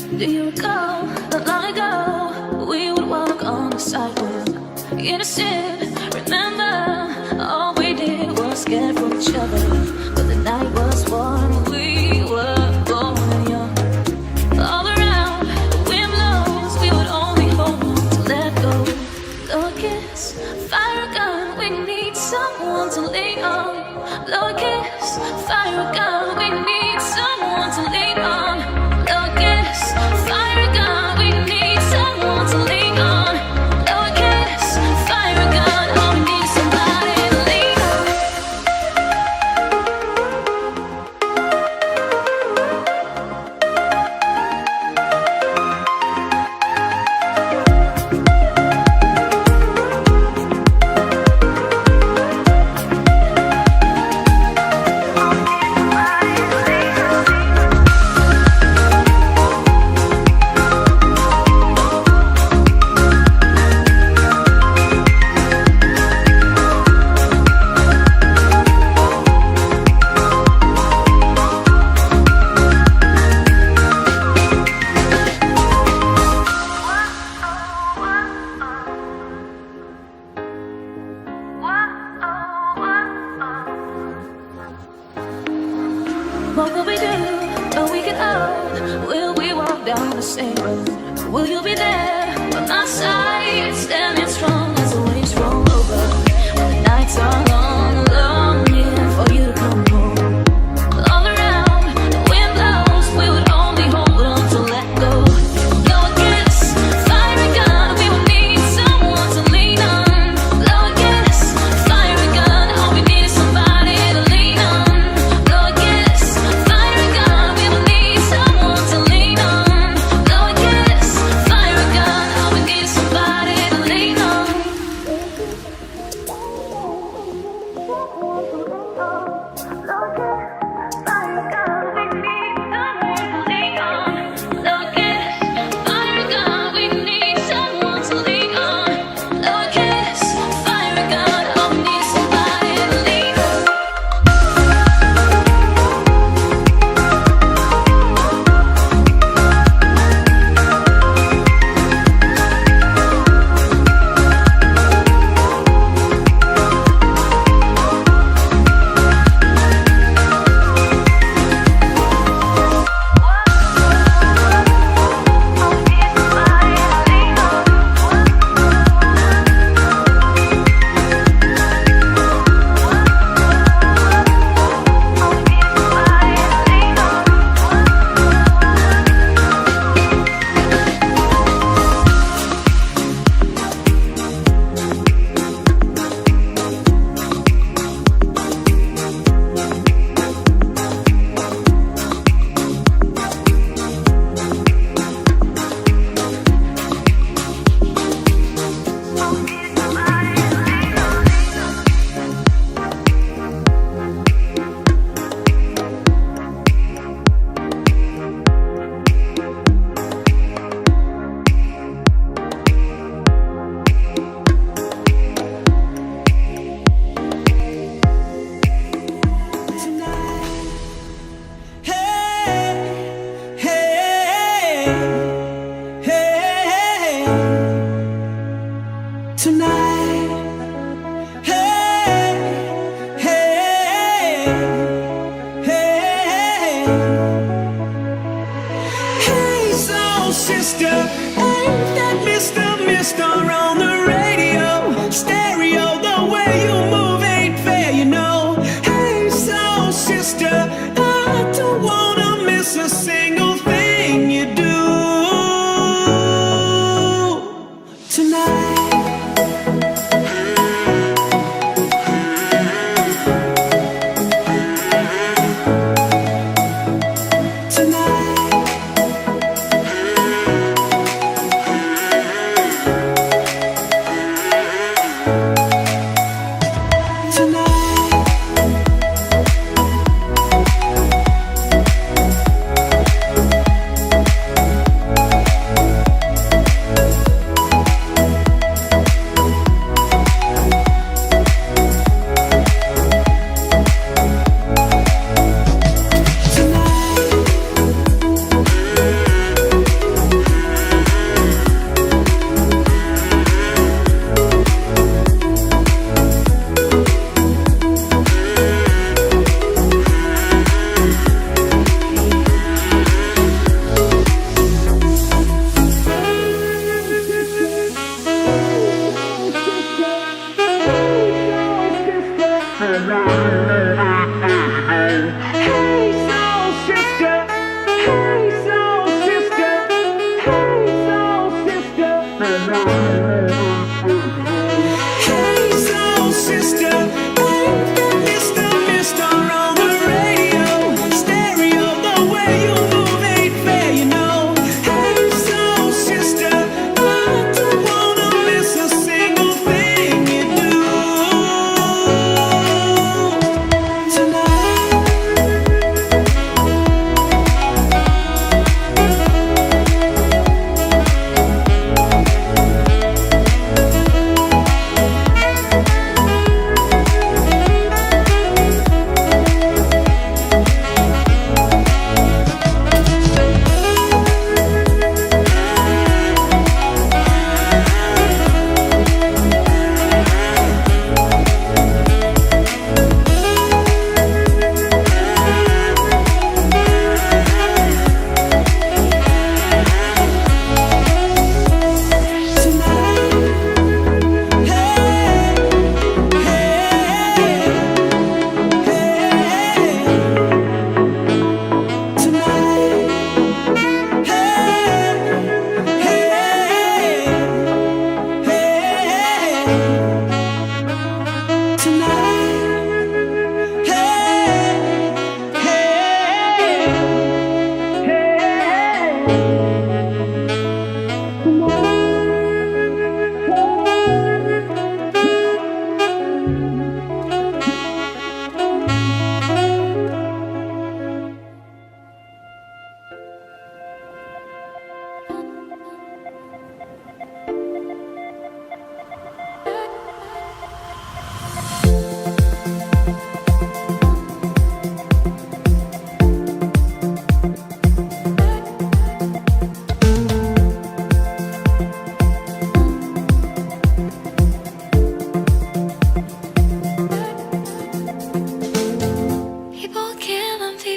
Do you recall not long ago we would walk on the sidewalk, innocent? Remember, all we did was scared from each other, but the night was warm. We were born and young. All around, the wind blows. We would only hold on to let go. Blow a kiss, fire a gun. We need someone to lean on. Blow a kiss, fire a gun. We need someone to lean on. Blow a kiss, fire a gun. We need someone to lean on. Blow a kiss, fire a gun. All we need is somebody to lean on. What will we do when we get old? Will we walk down the same road? Will you be there by my side, standing strong as the waves roll over? When the nights are long, longing for you to come home. All around, the wind blows. We would only hold on to let go. Blow a kiss, fire a gun. We would need someone to lean on. Blow a kiss, fire a gun. All we need is somebody to lean on. Blow a kiss, fire a gun. We would need someone to lean on. Blow a kiss, fire a gun. All we need is somebody to lean on.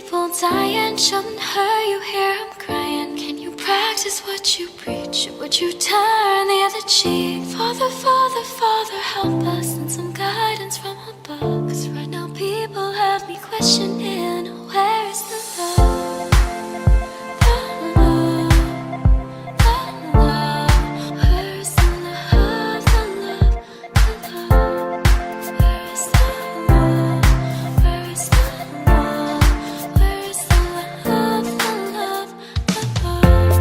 people dying, shouldn't hurt you hear I'm crying. Can you practice what you preach? Or would you turn the other cheek? Father, Father, Father, help us and some guidance from above. 'Cause right now people have me questioning, where is the love? The love, the love. Where is the love, the love, the love? Where is the love? Where is the love? Where is the love, the love, the love?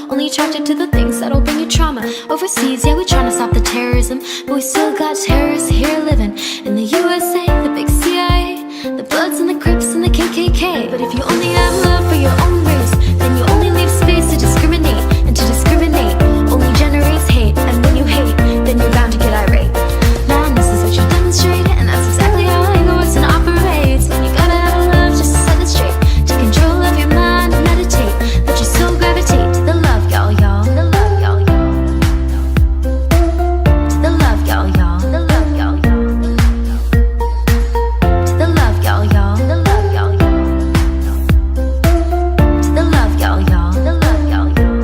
Only attracted to the things that'll bring you trauma. Overseas, yeah, we tryna stop the terrorism, but we still got terrorists here living in the USA, the big CIA, the Bloods and the Crips and the KKK. But if you only have love for your own race, then you only leave space to discriminate, and to discriminate only generates hate. And when you hate, then you're bound to get irate. Man, this is what you demonstrate, and that's exactly how it goes and operates. And you gotta have love just to set it straight, to control of your mind and meditate. Let your soul gravitate to the love, y'all, y'all. The love, y'all, y'all. To the love, y'all, y'all. The love, y'all, y'all. To the love, y'all, y'all. The love, y'all, y'all. To the love, y'all, y'all. The love, y'all, y'all.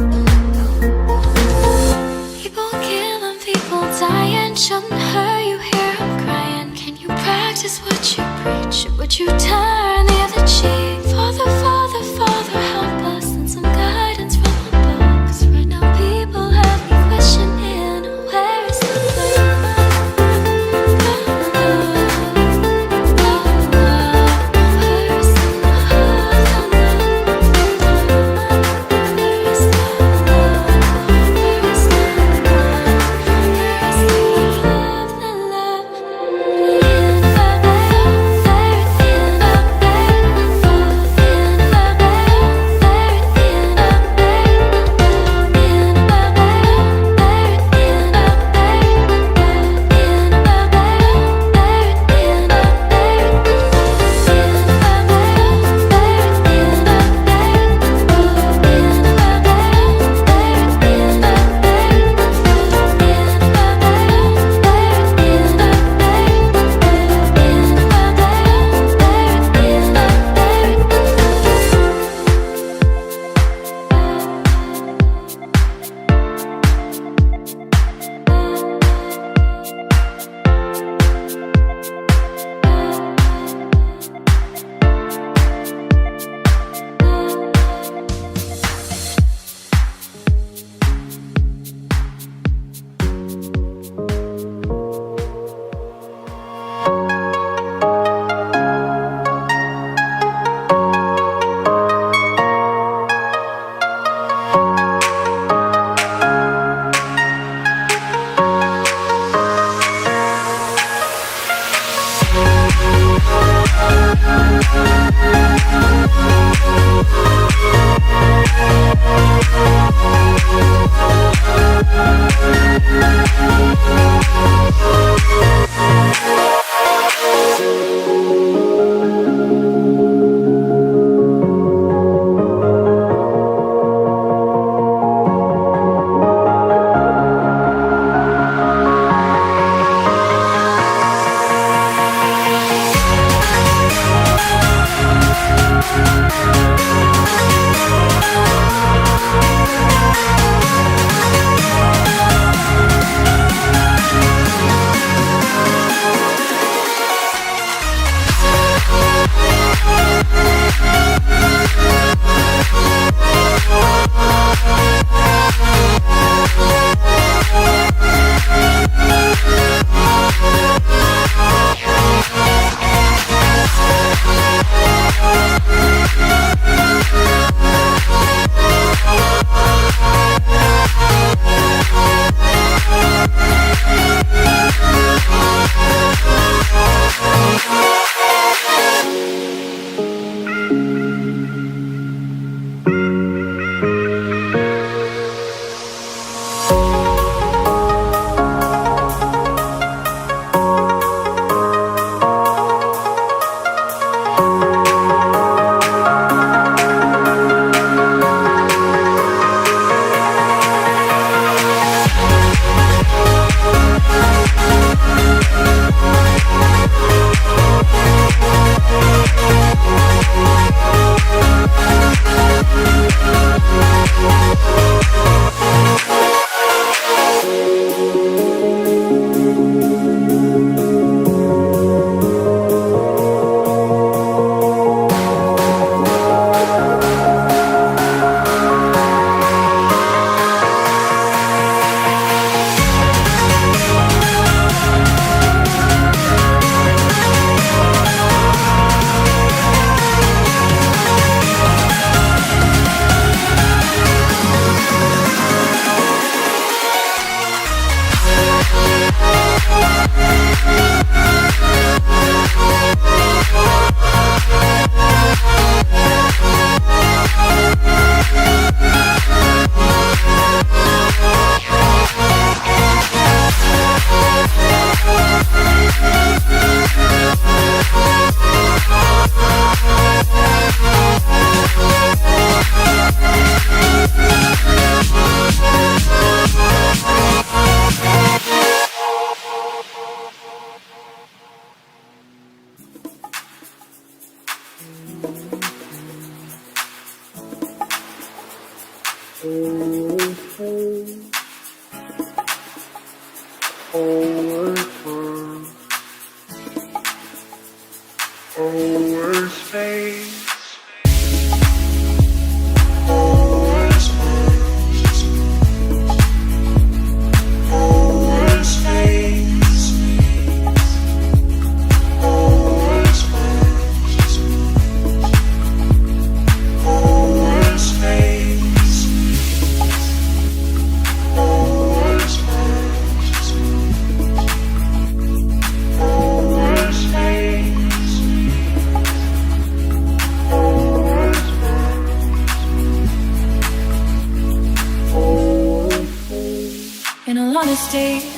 People killing, people dying, shouldn't hurt you hear I'm crying. Can you practice what you preach? Or would you turn the other cheek? Father, Father, Father, help us and some guidance from above. 'Cause right now people have me questioning, where is the love? The love, the love. Where is the love, the love, where is the love? Where is the love? Where is the love, the love?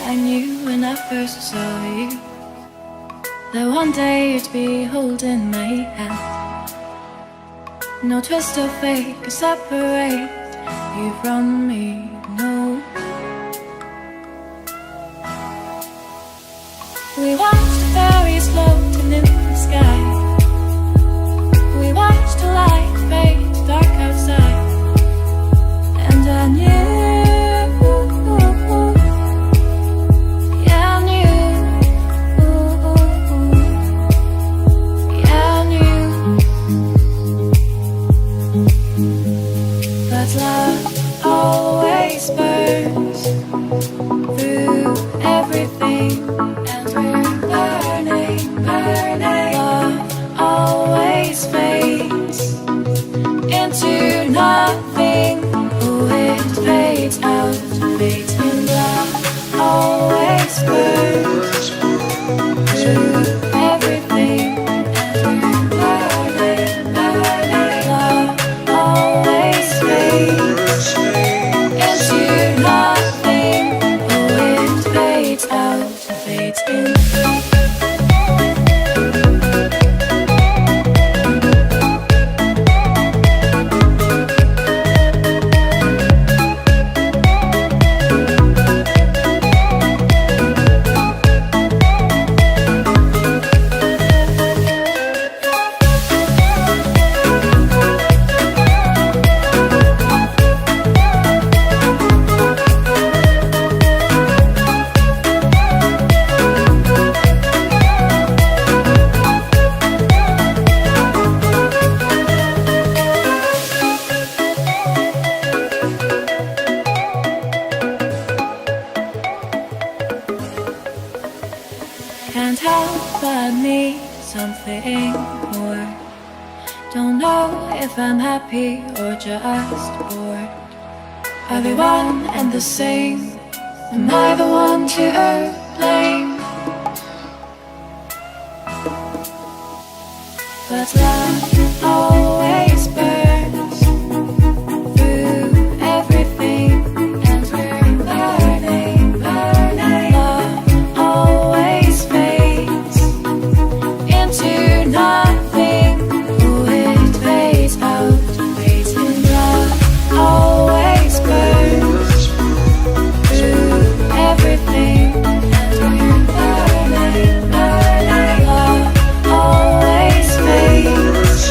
I knew when I first saw you that one day you'd be holding my hand. No twist of fate could separate you from me, no. We watched the fairies floating in the sky. We watched the light fade dark outside, and I knew. Love always burns through everything, and we're burning, burning. Love always fades into nothing. Oh, it fades out, fades in. Love always burns through everything, and we're burning, burning. Love always fades into nothing. Oh, it fades out, fades in. Can't help but need something more. Don't know if I'm happy or just bored. Everyone and the same. Am I the one to blame? But love always burns through everything, and we're burning, burning. Love always fades into nothing. Oh, it fades out, fades in. Love always burns through everything, and we're burning, burning. Love always fades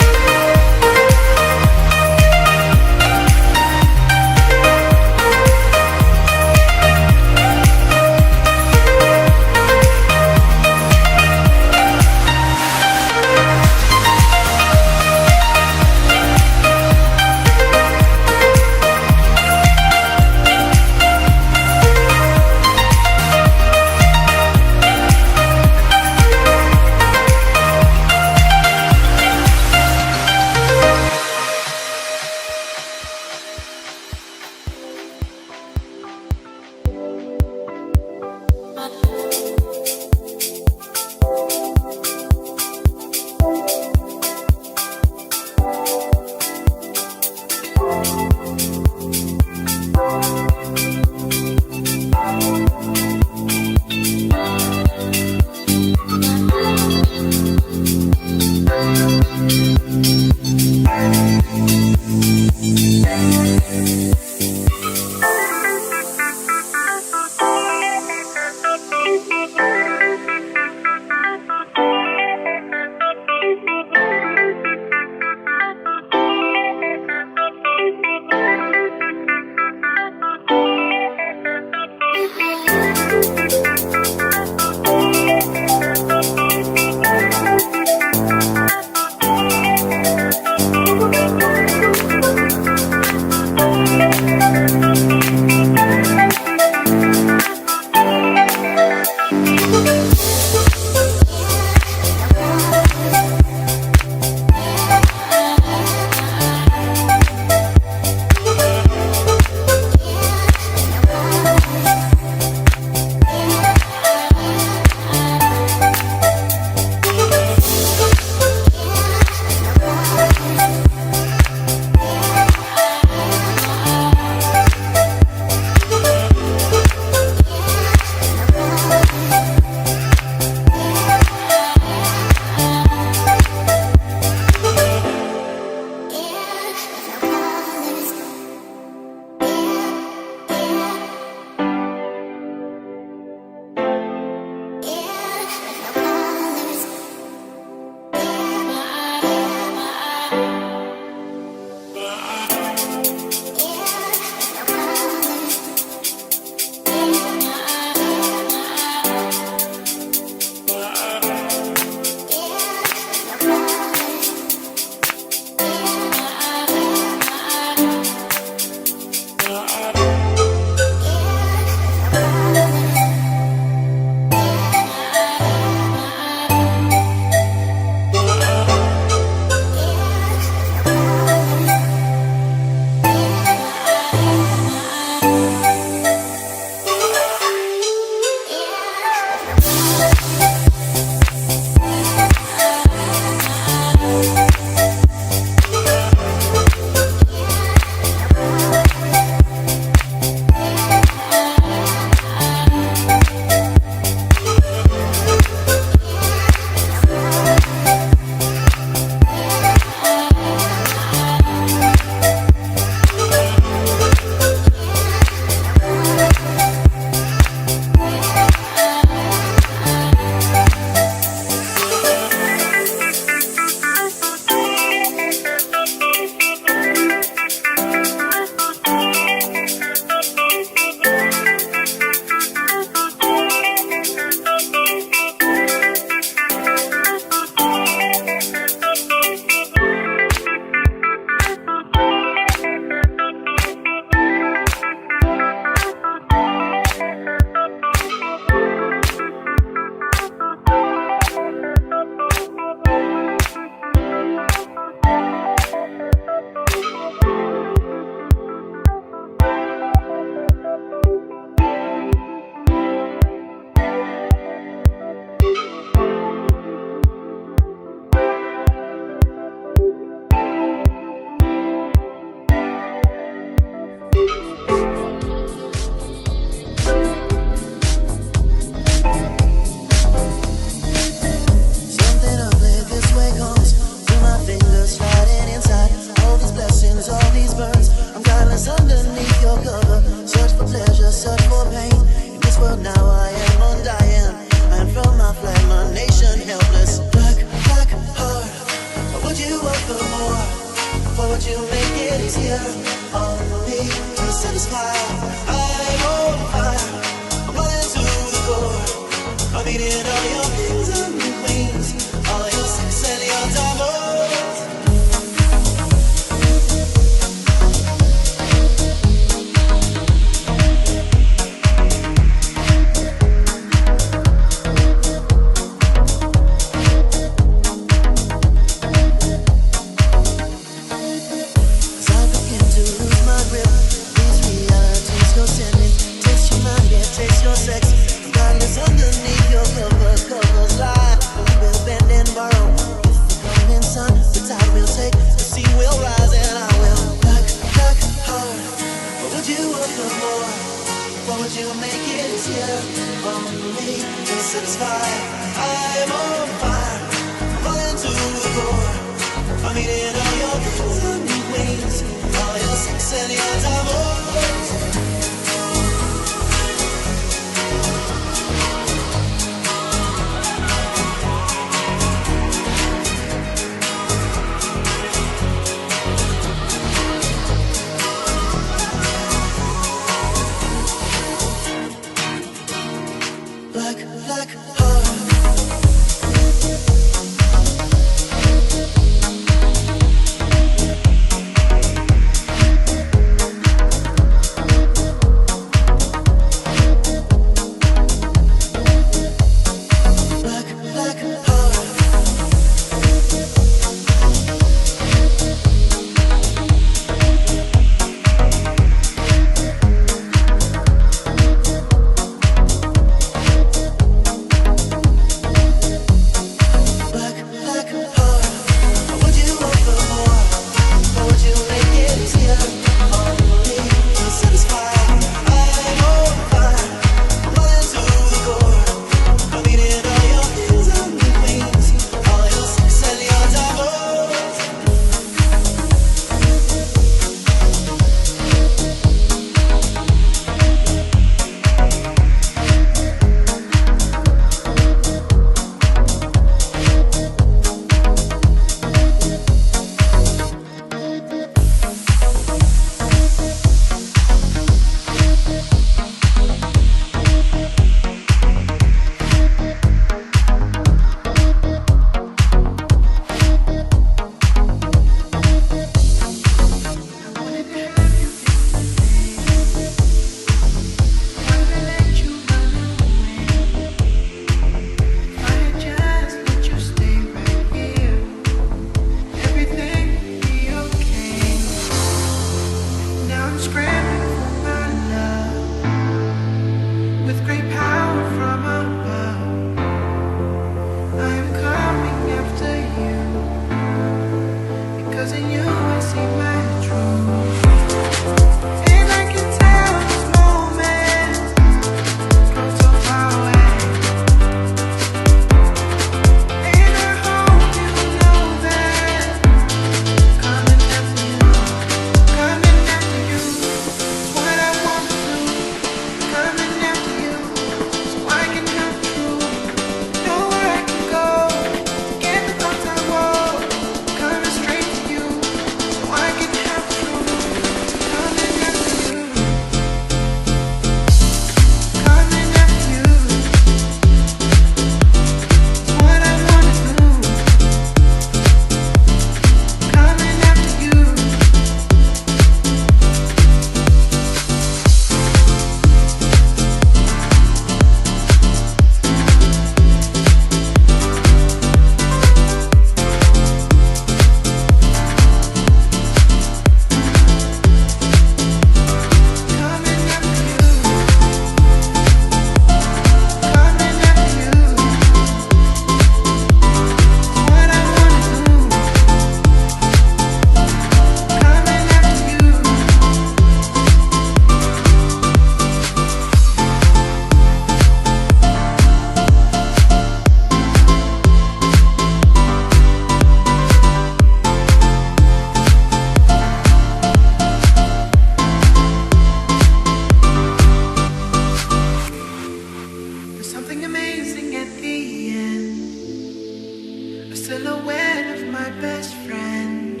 silhouette of my best friend.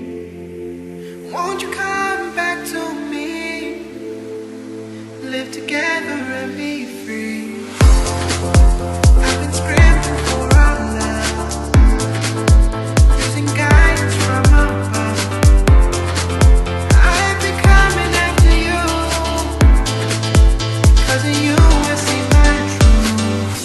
Won't you come back to me? Live together and be free. I've been screaming for our love, using guidance from above. I've been coming after you, 'cause of you I see my truth.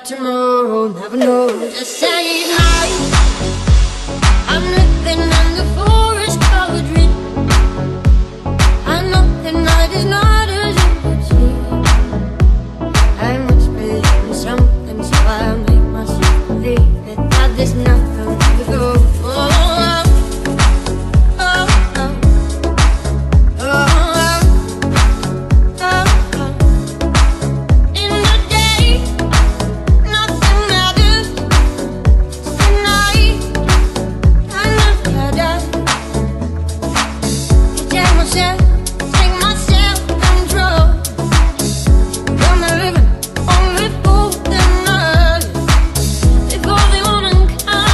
Tomorrow, never know. Just say night. I'm living in the forest of a dream. I know the night is not as you could see. I must believe in something, so I make myself believe it. That there's nothing to go. Before they wanna come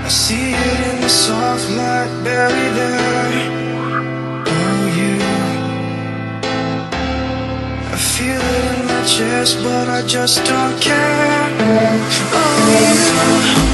I see it in the soft light buried there. Oh, you. I feel it in my chest, but I just don't care. Oh, you.